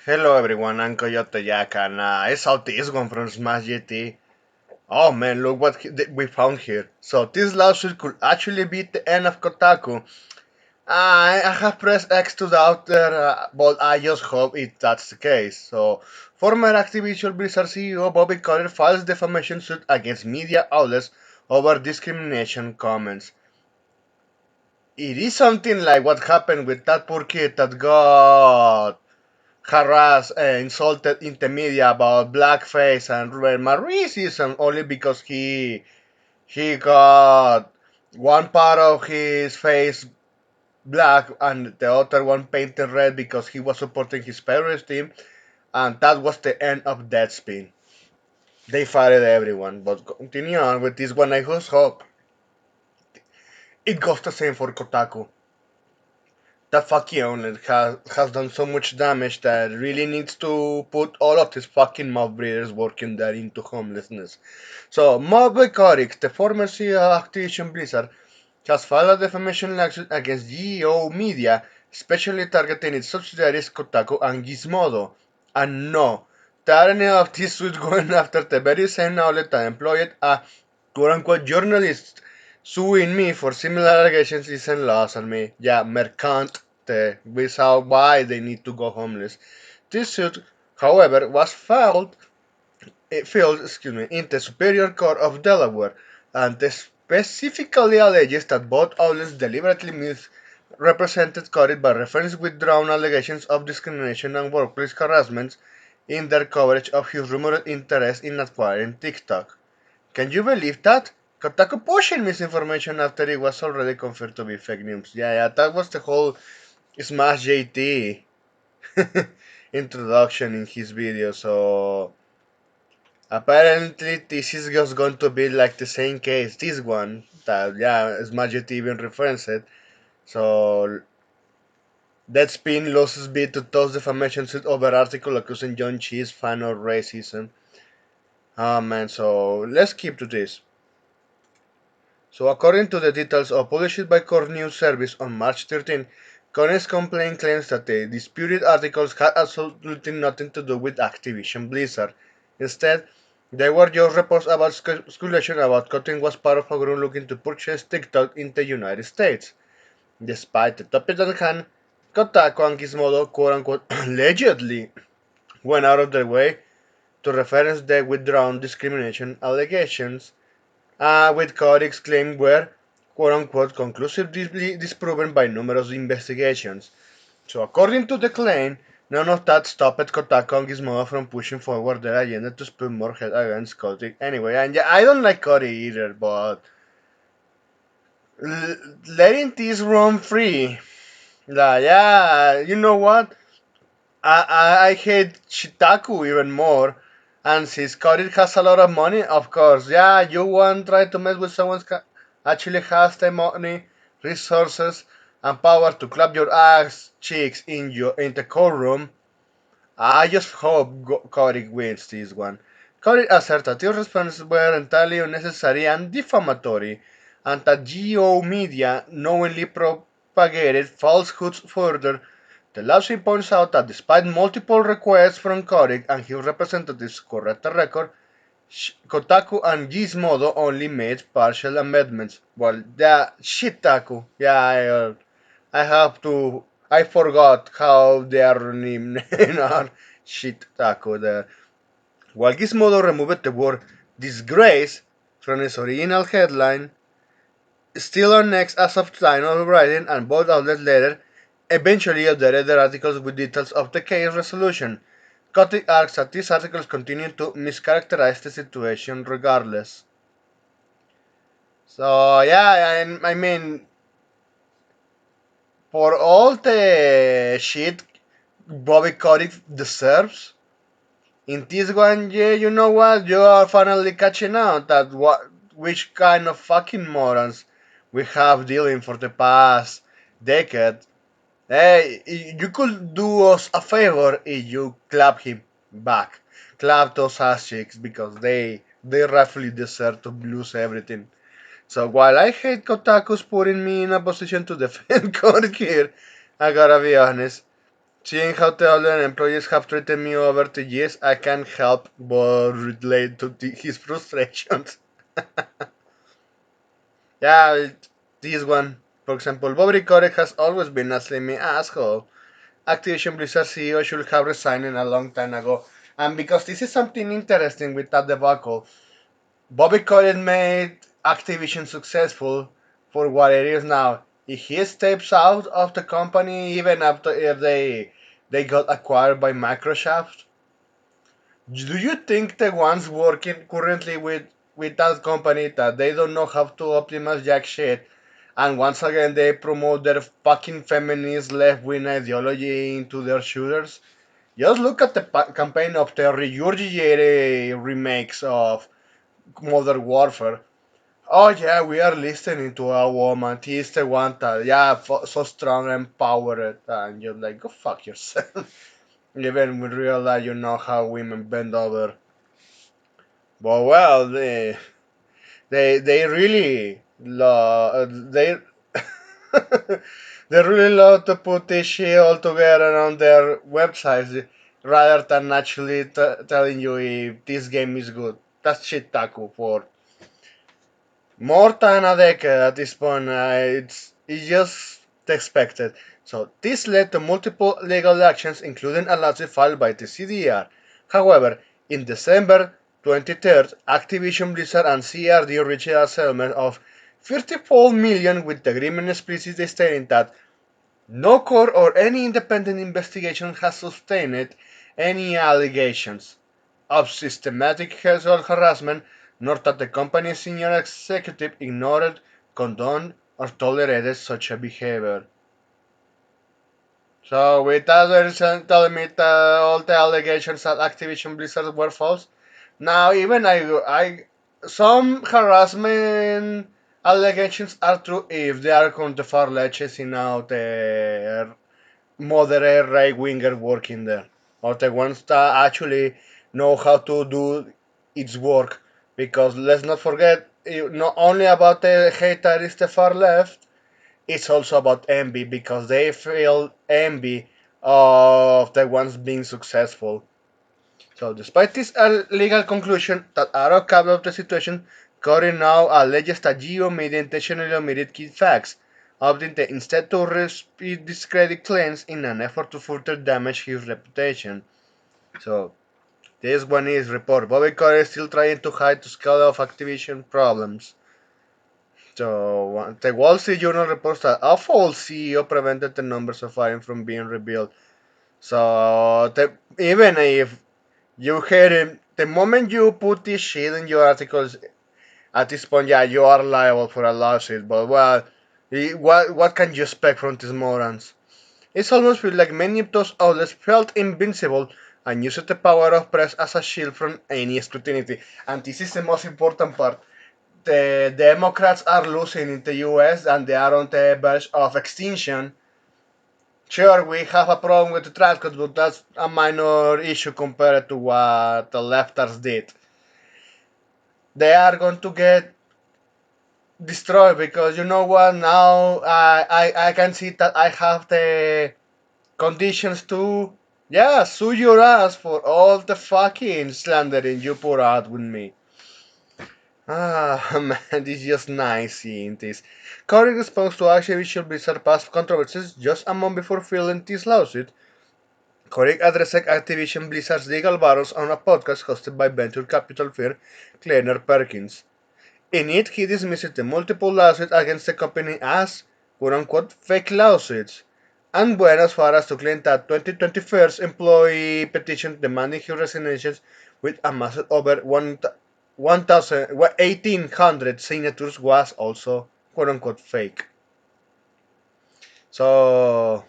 Hello everyone, I'm Coyote Jack and I saw this one from Smash GT. Oh man, look what we found here. So this lawsuit could actually be the end of Kotaku. I have pressed X to doubt that, but I just hope that's the case. So, former Activision Blizzard CEO Bobby Kotick files defamation suit against media outlets over discrimination comments. It is something like what happened with that poor kid that got harassed and insulted in the media about blackface and racism only because he got one part of his face black and the other one painted red because he was supporting his parents' team, and that was the end of Deadspin. They fired everyone, but continue on with this one. I just hope it goes the same for Kotaku. That fucking owner has done so much damage that really needs to put all of his fucking mouth breathers working there into homelessness. So, Mob Kotick, the former CEO of Activision Blizzard, has filed a defamation lawsuit against GEO Media, especially targeting its subsidiaries Kotaku and Gizmodo. And no, the irony of this suit going after the very same outlet that employed a quote-unquote journalist suing me for similar allegations isn't lost on me. Yeah, mercante, without why they need to go homeless. This suit, however, was filed in the Superior Court of Delaware, and specifically alleges that both outlets deliberately misrepresented Cory by reference withdrawn allegations of discrimination and workplace harassment in their coverage of his rumored interest in acquiring TikTok. Can you believe that? Kotaku pushing misinformation after it was already confirmed to be fake news. Yeah, that was the whole Smash JT introduction in his video. So apparently, this is just going to be like the same case. This one that Smash JT even referenced it. So that spin loses bid to toss defamation suit over article accusing John Cheese fan of racism. Oh man, so let's keep to this. So according to the details published by Core News Service on March 13, Connor's complaint claims that the disputed articles had absolutely nothing to do with Activision Blizzard. Instead, they were just reports about speculation about Cotton was part of a group looking to purchase TikTok in the United States. Despite the topic at hand, Kotaku and Gizmodo quote-unquote allegedly went out of their way to reference the withdrawn discrimination allegations with Kotick's claim were quote-unquote conclusively disproven by numerous investigations. So according to the claim, none of that stopped Kotaku and Gizmodo from pushing forward their agenda to split more head against Kotick anyway. And yeah, I don't like Kotick either, but letting this run free, yeah, you know what? I hate Shitaku even more. And since Kotick has a lot of money, of course, yeah, you want to try to mess with someone who actually has the money, resources, and power to clap your ass cheeks in the courtroom. I just hope Kotick wins this one. Kotick asserts that these responses were entirely unnecessary and defamatory, and that GO media knowingly propagated falsehoods further. The lawsuit points out that despite multiple requests from Kotick and his representatives to correct the record, Kotaku and Gizmodo only made partial amendments. Well, Shitaku. Yeah, I have to. I forgot how they are named in our Shitaku there. While Gizmodo removed the word disgrace from its original headline, still on next as of time of writing, and both outlets later eventually updated their articles with details of the case resolution. Kotick argues that these articles continue to mischaracterize the situation regardless. So yeah, I mean, for all the shit Bobby Kotick deserves, in this one, yeah, you know what? You are finally catching on that which kind of fucking morons we have dealing for the past decade. Hey, you could do us a favor if you clap him back. Clap those ass cheeks because they rightfully deserve to lose everything. So while I hate Kotaku's putting me in a position to defend Korg here, I gotta be honest. Seeing how the other employees have treated me over the years, I can't help but relate to his frustrations. Yeah, this one. For example, Bobby Kotick has always been a slimy asshole. Activision Blizzard CEO should have resigned a long time ago. And because this is something interesting with that debacle, Bobby Kotick made Activision successful for what it is now. If he steps out of the company even after if they got acquired by Microsoft, do you think the ones working currently with that company that they don't know how to optimize jack shit, and once again they promote their fucking feminist left-wing ideology into their shooters? Just look at the campaign of the regurgitated remakes of Modern Warfare. Oh yeah, we are listening to a woman. She's the one that, yeah, so strong and powered, and you're like, go fuck yourself. Even in real life, you know how women bend over. But well, they really they they really love to put this shit all together on their websites rather than actually telling you if this game is good. That's shit taco for more than a decade at this point. It's just expected. So this led to multiple legal actions, including a lawsuit filed by the CDR. However, in December 23rd, Activision Blizzard and CRD reached a settlement of 34 million, with the agreement explicitly stating that no court or any independent investigation has sustained any allegations of systematic sexual harassment, nor that the company's senior executive ignored, condoned, or tolerated such a behavior. So, with that, they're telling me that all the allegations at Activision Blizzard were false. Now, even some harassment allegations are true if they are going to far leches in out moderate right winger working there, or the ones that actually know how to do its work. Because let's not forget, not only about the hate that is the far left, it's also about envy because they feel envy of the ones being successful. So, despite this legal conclusion that are a cover of the situation, Corey now alleges that Gio Media intentionally omitted key facts, opting instead to discredit claims in an effort to further damage his reputation. So, this one is report. Bobby Corey is still trying to hide the scale of Activision problems. So, the Wall Street Journal reports that a false CEO prevented the numbers of firing from being revealed. So, even if you hear him. The moment you put this shit in your articles, at this point, yeah, you are liable for a lawsuit. But well, what can you expect from these morons? It's almost feel like many of those outlets felt invincible and used the power of press as a shield from any scrutiny. And this is the most important part. The Democrats are losing in the U.S. and they are on the verge of extinction. Sure, we have a problem with the trash cuts, but that's a minor issue compared to what the lefters did. They are going to get destroyed because you know what? Now I can see that I have the conditions to, yeah, sue your ass for all the fucking slandering you put out with me. Ah, man, this is just nice seeing this. Corey response to Activision Blizzard past controversies just a month before filing this lawsuit. Kotick addressed Activision Blizzard's legal battles on a podcast hosted by venture capital firm Kleiner Perkins. In it, he dismissed the multiple lawsuits against the company as quote-unquote fake lawsuits, and went as far as to claim that 2021's employee petition demanding his resignation, with amassed over 1,800 signatures, was also quote-unquote fake. So,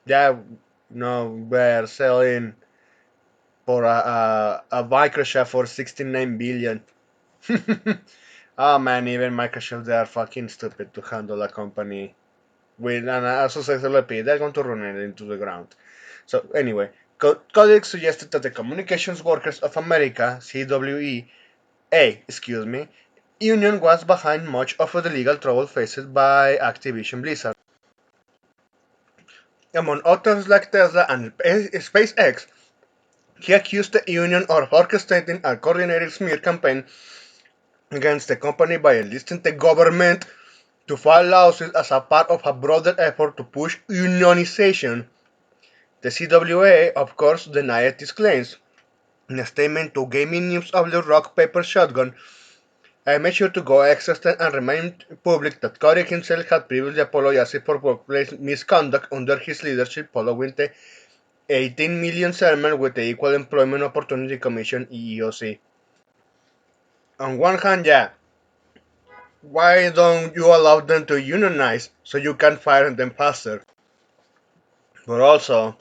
yeah, no, we're selling for a Microsoft for 69 billion. Oh man, even Microsoft, they are fucking stupid to handle a company with a successful IP. They're going to run it into the ground. So anyway, Kotick suggested that the Communications Workers of America excuse me, union was behind much of the legal trouble faced by Activision Blizzard. Among others like Tesla and SpaceX, he accused the union of orchestrating a coordinated smear campaign against the company by enlisting the government to file lawsuits as a part of a broader effort to push unionization. The CWA, of course, denied these claims. In a statement to Gaming News Outlet Rock Paper Shotgun, I made sure to go extra step and remind public that Kotick himself had previously apologized for workplace misconduct under his leadership following the 18 million settlement with the Equal Employment Opportunity Commission EEOC. On one hand, yeah, why don't you allow them to unionize so you can fire them faster? But also,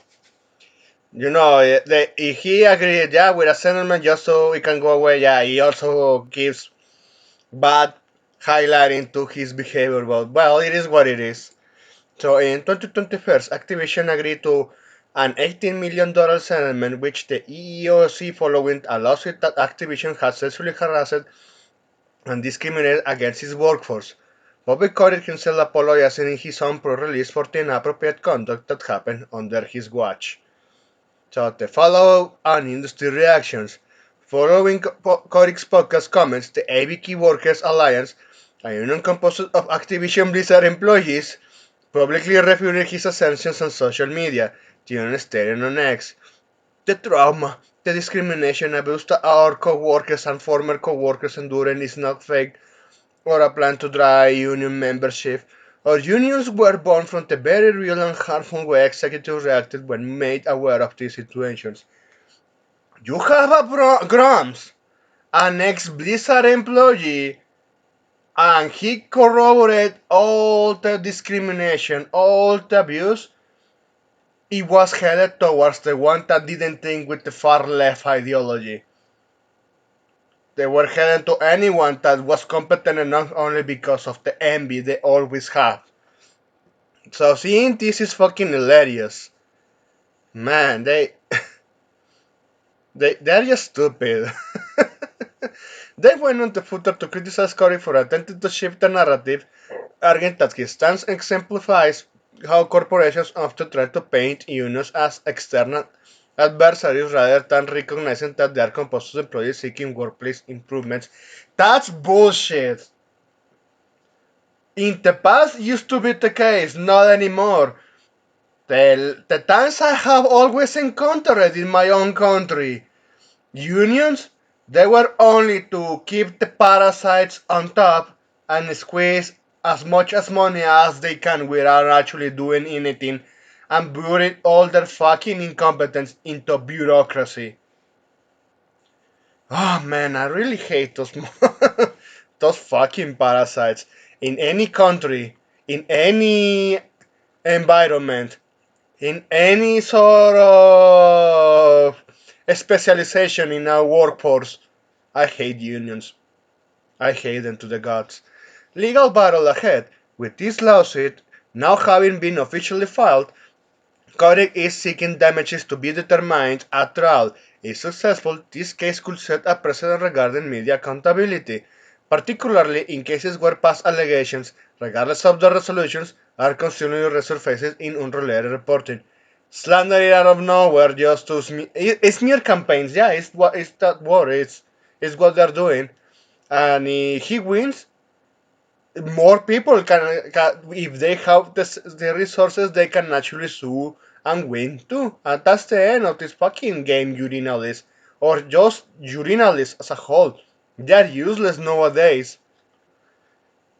if he agreed, yeah, with a settlement just so it can go away, yeah, he also gives bad highlighting to his behavior. But well, it is what it is. So in 2021, Activision agreed to an $18 million settlement, which the EEOC following a lawsuit that Activision had sexually harassed and discriminated against its workforce. Bobby Kotick himself apologizing in his own pro-release for the inappropriate conduct that happened under his watch. So the follow on industry reactions. Following Kotick's podcast comments, the ABK Workers Alliance, a union composed of Activision Blizzard employees, publicly refuted his assertions on social media, the union stating on X. The trauma, the discrimination, abuse that our co-workers and former co-workers enduring is not fake or a plan to drive union membership. Our unions were born from the very real and harmful way executives reacted when made aware of these situations. You have a Grams, an ex-Blizzard employee, and he corroborated all the discrimination, all the abuse. It was headed towards the one that didn't think with the far left ideology. They were headed to anyone that was competent enough only because of the envy they always have. So seeing this is fucking hilarious. Man, they're just stupid. They went on the footer to criticize Corey for attempting to shift the narrative, arguing that his stance exemplifies how corporations often try to paint unions as external adversaries rather than recognizing that they are composed of employees seeking workplace improvements. That's bullshit. In the past used to be the case, not anymore. The times I have always encountered in my own country. Unions, they were only to keep the parasites on top and squeeze as much as money as they can without actually doing anything and bury all their fucking incompetence into bureaucracy. Oh man, I really hate those those fucking parasites in any country, in any environment, in any sort of specialization in our workforce. I hate unions. I hate them to the gods. Legal battle ahead. With this lawsuit now having been officially filed, Kotick is seeking damages to be determined at trial. If successful, this case could set a precedent regarding media accountability, particularly in cases where past allegations, regardless of the resolutions, are continually resurfaced in unrelated reporting. Slander it out of nowhere just to smear campaigns. Yeah, it's what it's that word. It's what they're doing. And if he wins, more people can if they have the resources, they can actually sue and win too. And that's the end of this fucking game, urinalists. Or just urinalists as a whole. They're useless nowadays.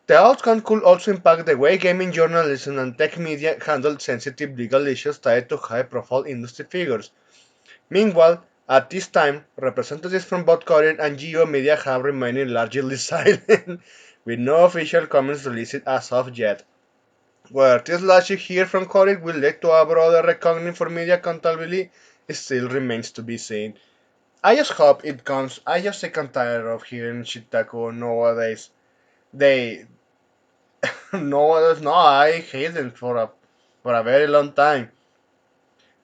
The outcome could also impact the way gaming journalism and tech media handle sensitive legal issues tied to high profile industry figures. Meanwhile, at this time, representatives from both Korean and Geo media have remained largely silent, with no official comments released as of yet. Where this logic here from Korean will lead to a broader reckoning for media accountability still remains to be seen. I just hope it comes. I just sick and tired of hearing Shitaku nowadays. They no, I hate them for a very long time.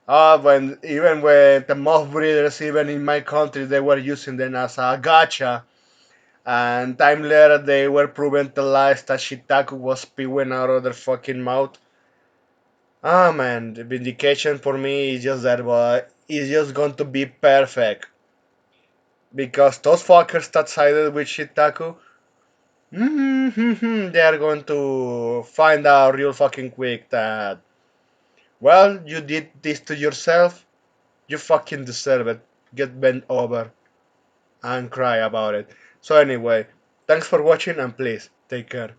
When even when the moth breeders, even in my country, they were using them as a gacha, and time later they were proven to lies that Shitaku was spewing out of their fucking mouth. Ah man, the vindication for me is just that, but it's just going to be perfect because those fuckers that sided with Shitaku, they are going to find out real fucking quick that, well, you did this to yourself, you fucking deserve it. Get bent over and cry about it. So anyway, thanks for watching and please take care.